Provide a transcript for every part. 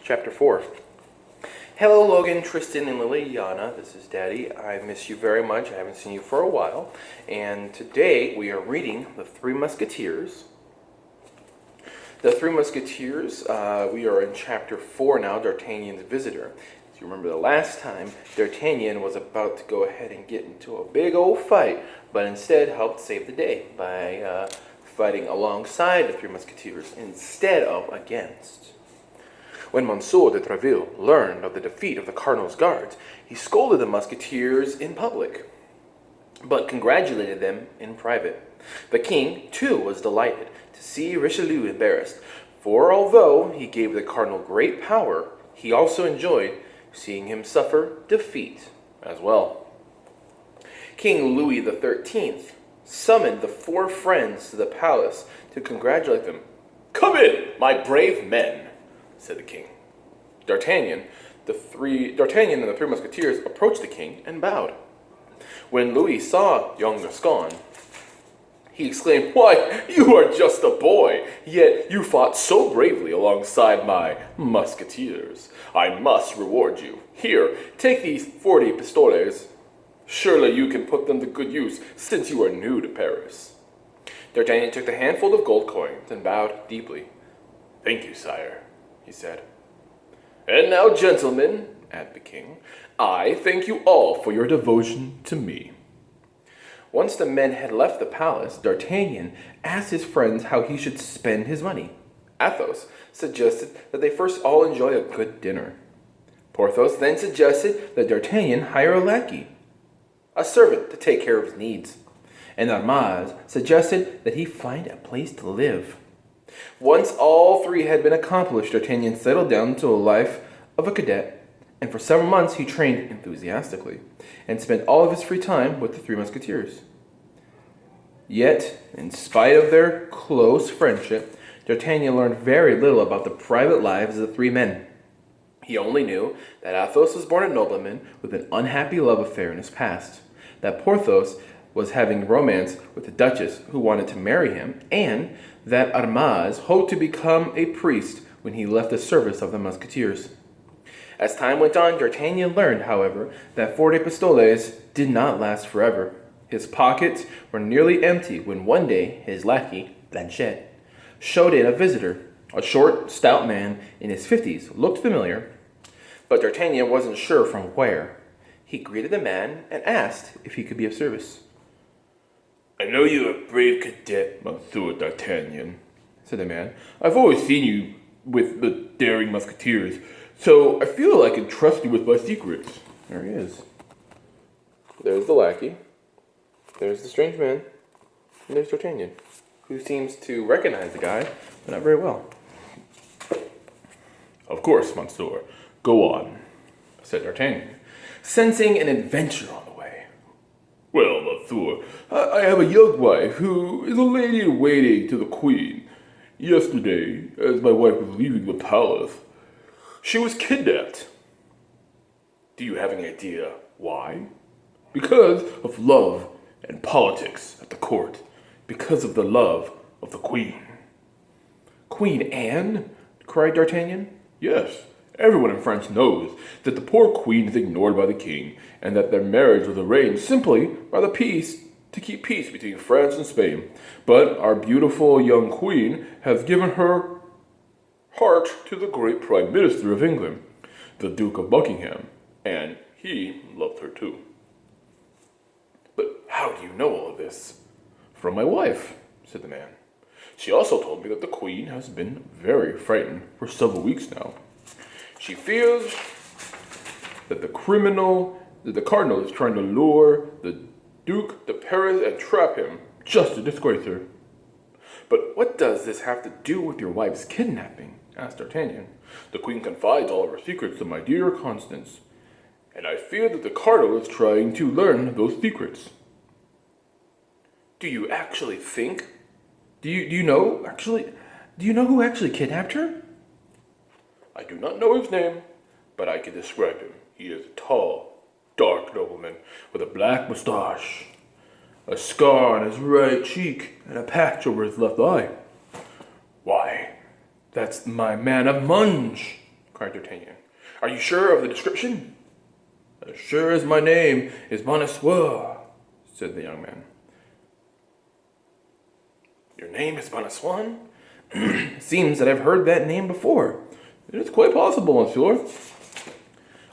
Chapter 4. Hello, Logan, Tristan, and Liliana. This is Daddy. I miss you very much. I haven't seen you for a while. And today we are reading The Three Musketeers. The Three Musketeers, we are in Chapter 4 now, D'Artagnan's Visitor. If you remember the last time, D'Artagnan was about to go ahead and get into a big old fight, but instead helped save the day by fighting alongside the Three Musketeers instead of against. When Monsieur de Treville learned of the defeat of the Cardinal's guards, he scolded the Musketeers in public, but congratulated them in private. The king, too, was delighted to see Richelieu embarrassed, for although he gave the Cardinal great power, he also enjoyed seeing him suffer defeat as well. King Louis XIII summoned the four friends to the palace to congratulate them. "Come in, my brave men," said the king. D'Artagnan and the three Musketeers approached the king and bowed. When Louis saw young Gascon, he exclaimed, "Why, you are just a boy, yet you fought so bravely alongside my Musketeers. I must reward you. Here, take these 40 pistoles. Surely you can put them to good use, since you are new to Paris." D'Artagnan took the handful of gold coins and bowed deeply. "Thank you, sire," he said. "And now, gentlemen," added the king, "I thank you all for your devotion to me." Once the men had left the palace, D'Artagnan asked his friends how he should spend his money. Athos suggested that they first all enjoy a good dinner. Porthos then suggested that D'Artagnan hire a lackey, a servant to take care of his needs. And Aramis suggested that he find a place to live. Once all three had been accomplished, D'Artagnan settled down to a life of a cadet, and for several months he trained enthusiastically, and spent all of his free time with the Three Musketeers. Yet, in spite of their close friendship, D'Artagnan learned very little about the private lives of the three men. He only knew that Athos was born a nobleman with an unhappy love affair in his past, that Porthos was having romance with the Duchess who wanted to marry him, and that Aramis hoped to become a priest when he left the service of the Musketeers. As time went on, D'Artagnan learned, however, that 40 pistoles did not last forever. His pockets were nearly empty when one day his lackey, Planchet, showed in a visitor. A short, stout man in his 50s looked familiar, but D'Artagnan wasn't sure from where. He greeted the man and asked if he could be of service. "I know you're a brave cadet, Monsieur D'Artagnan," said the man. "I've always seen you with the daring Musketeers, so I feel I can trust you with my secrets." There he is. There's the lackey. There's the strange man. And there's D'Artagnan, who seems to recognize the guy, but not very well. "Of course, Monsieur. Go on," said D'Artagnan, sensing an adventure on the way. "Well, Monsieur, I have a young wife who is a lady-in-waiting to the Queen. Yesterday, as my wife was leaving the palace, she was kidnapped. Do you have any idea why? Because of love and politics at the court. Because of the love of the Queen." "Queen Anne?" cried D'Artagnan. "Yes. Everyone in France knows that the poor queen is ignored by the king, and that their marriage was arranged simply by the peace to keep peace between France and Spain. But our beautiful young queen has given her heart to the great Prime Minister of England, the Duke of Buckingham, and he loved her too." "But how do you know all of this?" "From my wife," said the man. "She also told me that the queen has been very frightened for several weeks now. She fears that the cardinal is trying to lure the Duke to Paris and trap him just to disgrace her." "But what does this have to do with your wife's kidnapping?" asked D'Artagnan. "The queen confides all of her secrets to my dear Constance, and I fear that the cardinal is trying to learn those secrets." "Do you actually think? Do you know who actually kidnapped her?" "I do not know his name, but I can describe him. He is a tall, dark nobleman with a black mustache, a scar on his right cheek, and a patch over his left eye." "Why, that's my man of Munge," cried D'Artagnan. "Are you sure of the description?" "As sure as my name is Bonacieux," said the young man. "Your name is Bonacieux? Seems that I've heard that name before." "It is quite possible, monsieur.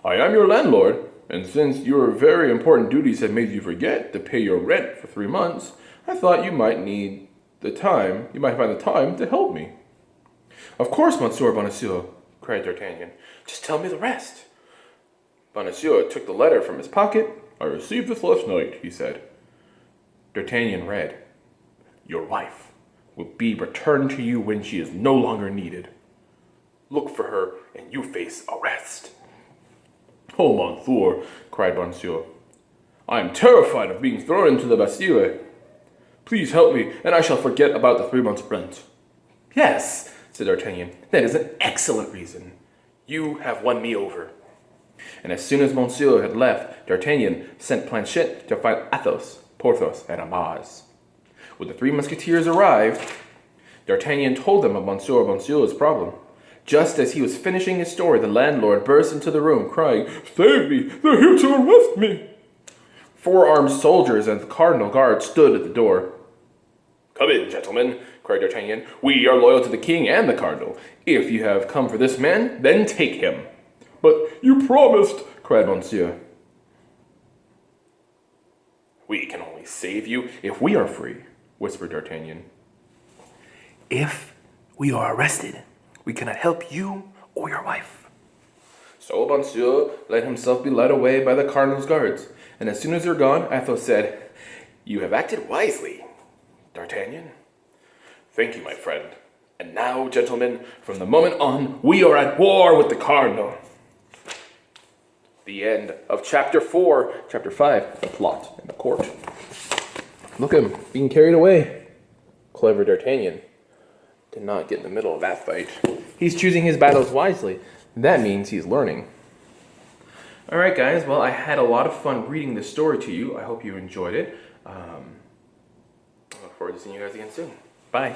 I am your landlord, and since your very important duties have made you forget to pay your rent for 3 months, I thought you might find the time to help me." "Of course, Monsieur Bonacieux," cried D'Artagnan. "Just tell me the rest." Bonacieux took the letter from his pocket. "I received this last night," he said. D'Artagnan read, "Your wife will be returned to you when she is no longer needed. Look for her and you face arrest." "Oh, monsieur," cried Bonacieux, "I am terrified of being thrown into the Bastille. Please help me, and I shall forget about the 3 months' rent." "Yes," said D'Artagnan, "that is an excellent reason. You have won me over." And as soon as Monsieur had left, D'Artagnan sent Planchet to find Athos, Porthos, and Aramis. When the 3 Musketeers arrived, D'Artagnan told them of Monsieur's problem. Just as he was finishing his story, the landlord burst into the room, crying, "Save me! They're here to arrest me!" 4 armed soldiers and the cardinal guard stood at the door. "Come in, gentlemen," cried D'Artagnan. "We are loyal to the king and the cardinal. If you have come for this man, then take him." "But you promised," cried Monsieur. "We can only save you if we are free," whispered D'Artagnan. "If we are arrested, we cannot help you or your wife." So Monsieur let himself be led away by the cardinal's guards, and as soon as they're gone, Athos said, "You have acted wisely, D'Artagnan." "Thank you, my friend. And now, gentlemen, from the moment on, we are at war with the cardinal." The end of chapter 4. Chapter 5, the plot in the court. Look at him, being carried away. Clever D'Artagnan did not get in the middle of that fight. He's choosing his battles wisely. That means he's learning. Alright guys, well I had a lot of fun reading this story to you. I hope you enjoyed it. I look forward to seeing you guys again soon. Bye.